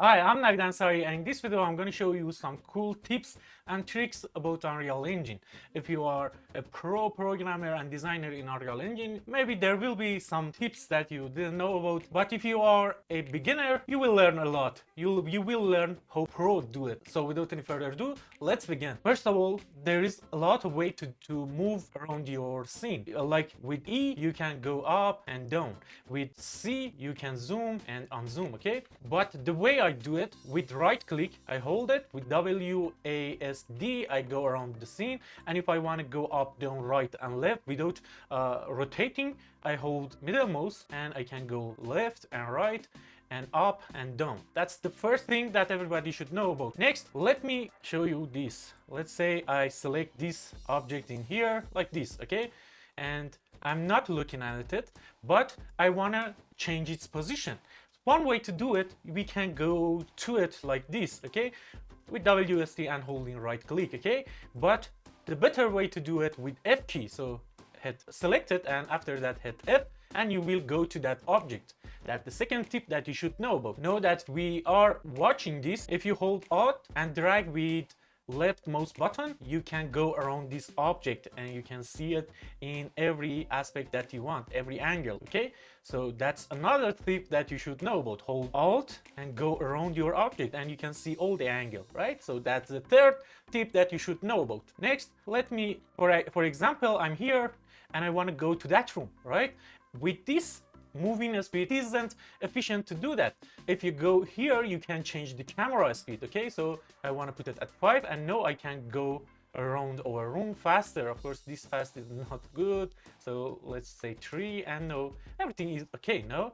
Hi, I'm Nagdan Sari, and in this video I'm going to show you some cool tips and tricks about Unreal Engine. If you are a pro programmer and designer in Unreal Engine, maybe there will be some tips that you didn't know about, but if you are a beginner, you will learn a lot. You will learn how pro do it. So without any further ado, let's begin. First of all, there is a lot of way to move around your scene. Like with E, you can go up and down. With C, you can zoom and unzoom, okay? But the way I do it, with right click, I hold it. With WASD, I go around the scene. And if I want to go up, down, right, and left without rotating, I hold middle mouse and I can go left and right and up and down. That's the first thing that everybody should know about. Next, let me show you this. Let's say I select this object in here like this, okay? And I'm not looking at it, but I want to change its position. One way to do it, we can go to it like this, okay? With WSD and holding right click, okay? But the better way to do it with F key. So hit select it and after that hit F and you will go to that object. That's the second tip that you should know about. Know that we are watching this. If you hold Alt and drag with left mouse button, you can go around this object and you can see it in every aspect that you want, every angle, okay? So that's another tip that you should know about. Hold Alt and go around your object and you can see all the angle, right? So that's the third tip that you should know about. Next, let me, for example, I'm here and I want to go to that room, right? With this moving speed isn't efficient to do that. If you go here, you can change the camera speed, okay? So I want to put it at 5 and now I can go around our room faster. Of course, this fast is not good. So let's say 3 and no, everything is okay, no?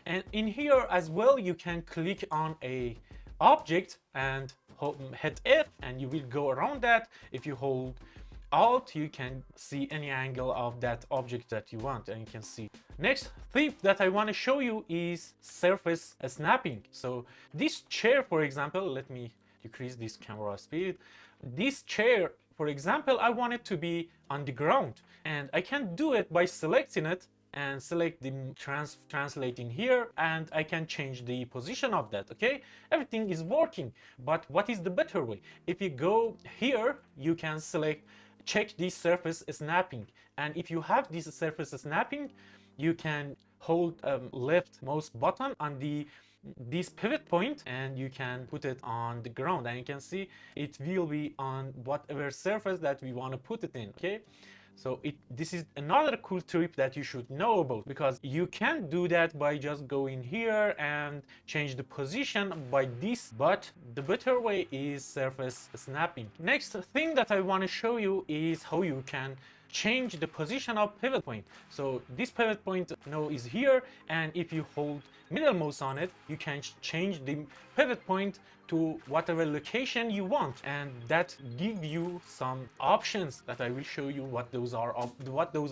And in here as well, you can click on a object and hit F and you will go around that. If you hold Alt, you can see any angle of that object that you want and you can see. Next tip that I want to show you is surface snapping. So this chair, for example, let me decrease this camera speed. This chair, for example, I want it to be on the ground and I can do it by selecting it and select the translating here and I can change the position of that, okay? Everything is working, but what is the better way? If you go here, you can check this surface snapping, and if you have this surface snapping, you can hold left mouse button on this pivot point and you can put it on the ground and you can see it will be on whatever surface that we want to put it in, okay? So this is another cool tip that you should know about, because you can do that by just going here and change the position by this, but the better way is surface snapping. Next thing that I want to show you is how you can change the position of pivot point. So this pivot point now is here, and if you hold middle mouse on it, you can change the pivot point to whatever location you want, and that give you some options that I will show you what those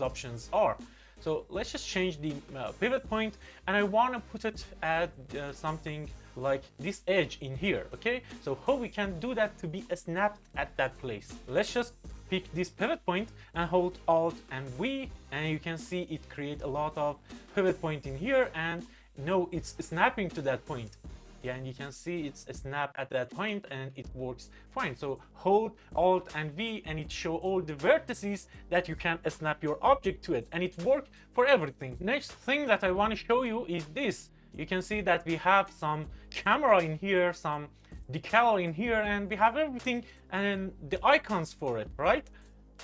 options are. So let's just change the pivot point, and I want to put it at something like this edge in here, okay? So how we can do that to be snapped at that place? Let's just pick this pivot point and hold Alt and V, and you can see it create a lot of pivot point in here, and now it's snapping to that point. Yeah, and you can see it's a snap at that point and it works fine. So hold Alt and V and it show all the vertices that you can snap your object to it, and it works for everything. Next thing that I want to show you is this. You can see that we have some camera in here, some decal in here, and we have everything and the icons for it, right?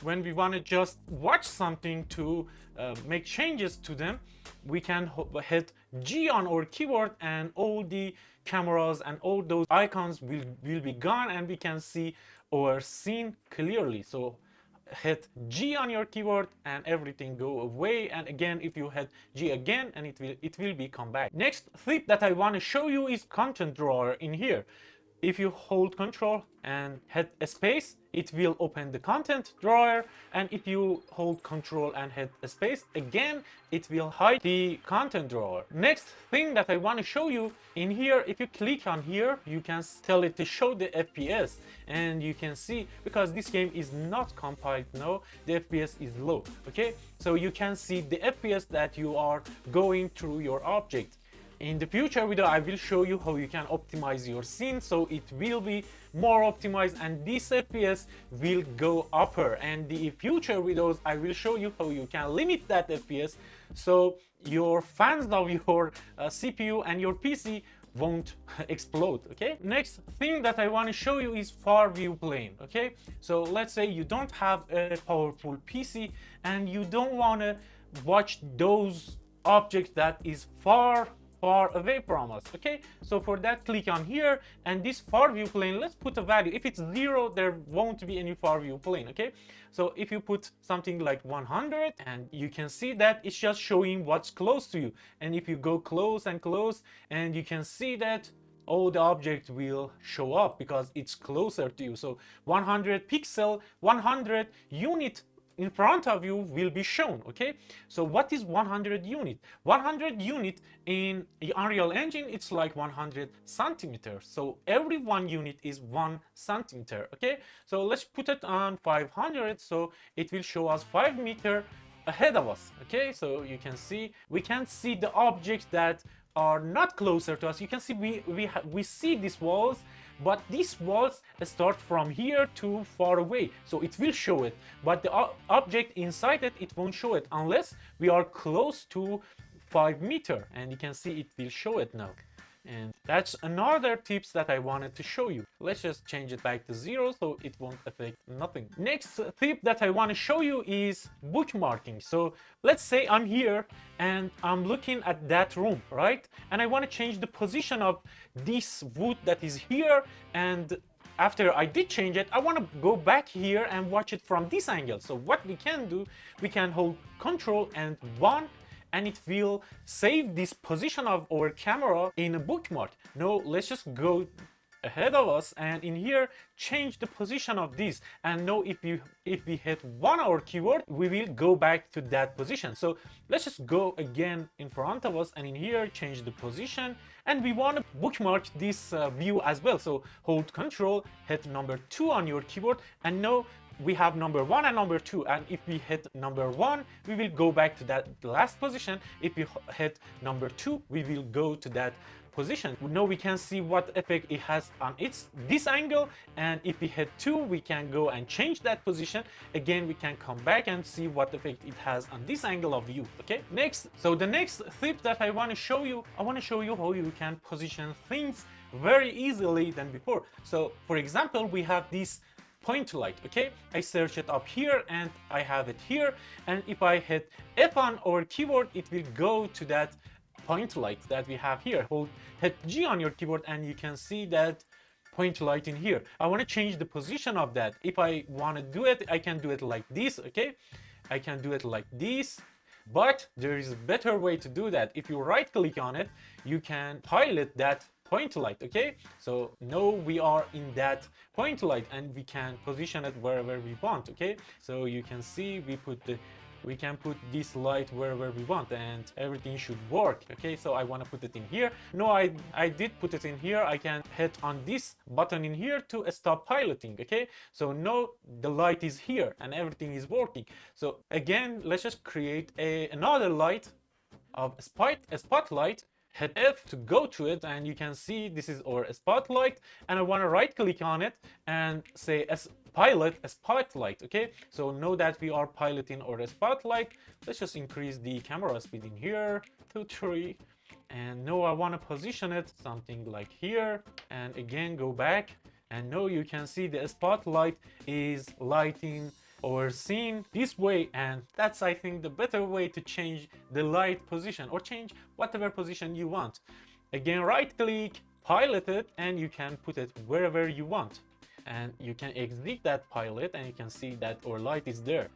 When we want to just watch something to make changes to them, we can hit G on our keyboard and all the cameras and all those icons will be gone and we can see our scene clearly. So hit G on your keyboard and everything go away, and again if you hit G again and it will be come back. Next tip that I want to show you is content drawer in here. If you hold Control and hit space, it will open the content drawer, and if you hold Control and hit space again, it will hide the content drawer. Next thing that I want to show you in here, if you click on here, you can tell it to show the FPS, and you can see, because this game is not compiled now, the FPS is low, okay? So you can see the FPS that you are going through your object. In the future video, I will show you how you can optimize your scene so it will be more optimized and this FPS will go upper. And the future videos, I will show you how you can limit that FPS so your fans of your CPU and your PC won't explode. Okay, next thing that I want to show you is far view plane. Okay, so let's say you don't have a powerful PC and you don't want to watch those objects that is far away from us. Okay, so for that, click on here, and this far view plane, let's put a value. If it's 0, there won't be any far view plane. Okay, so if you put something like 100, and you can see that it's just showing what's close to you, and if you go close and close, and you can see that all the object will show up because it's closer to you. So 100 pixel, 100 unit in front of you will be shown. Okay, so what is 100 unit? 100 unit in Unreal Engine, it's like 100 centimeters. So every 1 unit is 1 centimeter. Okay, so let's put it on 500, so it will show us 5 meter ahead of us. Okay, so you can see, we can see the objects that are not closer to us. You can see we see these walls, but these walls start from here to far away, so it will show it, but the object inside it, it won't show it unless we are close to 5 meter, and you can see it will show it now. And that's another tips that I wanted to show you. Let's just change it back to 0 so it won't affect nothing. Next tip that I want to show you is bookmarking. So let's say I'm here and I'm looking at that room, right? And I want to change the position of this wood that is here, and after I did change it, I want to go back here and watch it from this angle. So what we can do, we can hold Control and 1, and it will save this position of our camera in a bookmark. Now let's just go ahead of us and in here change the position of this, and now if we hit 1 our keyboard, we will go back to that position. So let's just go again in front of us and in here change the position, and we want to bookmark this view as well. So hold Control, hit number 2 on your keyboard, and now we have number 1 and number 2, and if we hit number 1, we will go back to that last position. If we hit number 2, we will go to that position. Now we can see what effect it has on this angle, and if we hit 2, we can go and change that position. Again, we can come back and see what effect it has on this angle of view. Okay, next, so the next tip that I want to show you, how you can position things very easily than before. So for example, we have this point light. Okay, I search it up here and I have it here, and if I hit F on our keyboard, it will go to that point light that we have here. Hit G on your keyboard and you can see that point light in here. I want to change the position of that. If I want to do it, I can do it like this. Okay, I can do it like this, but there is a better way to do that. If you right click on it, you can pilot that point light. Okay, so now we are in that point light and we can position it wherever we want. Okay, so you can see we can put this light wherever we want and everything should work. Okay, so I want to put it in here. No, I did put it in here. I can hit on this button in here to stop piloting. Okay, so now the light is here and everything is working. So again, let's just create another light of a spotlight. Hit F to go to it, and you can see this is our spotlight, and I want to right click on it and say pilot a spotlight. Okay, so now that we are piloting our spotlight, let's just increase the camera speed in here to 3, and now I want to position it something like here, and again go back, and now you can see the spotlight is lighting or scene this way, and that's, I think, the better way to change the light position or change whatever position you want. Again, right click, pilot it, and you can put it wherever you want, and you can exit that pilot and you can see that our light is there.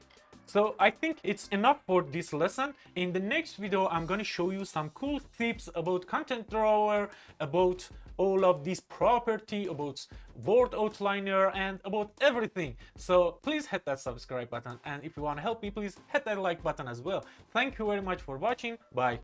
So I think it's enough for this lesson. In the next video, I'm going to show you some cool tips about content drawer, about all of this property, about word outliner, and about everything. So please hit that subscribe button, and if you want to help me, please hit that like button as well. Thank you very much for watching. Bye.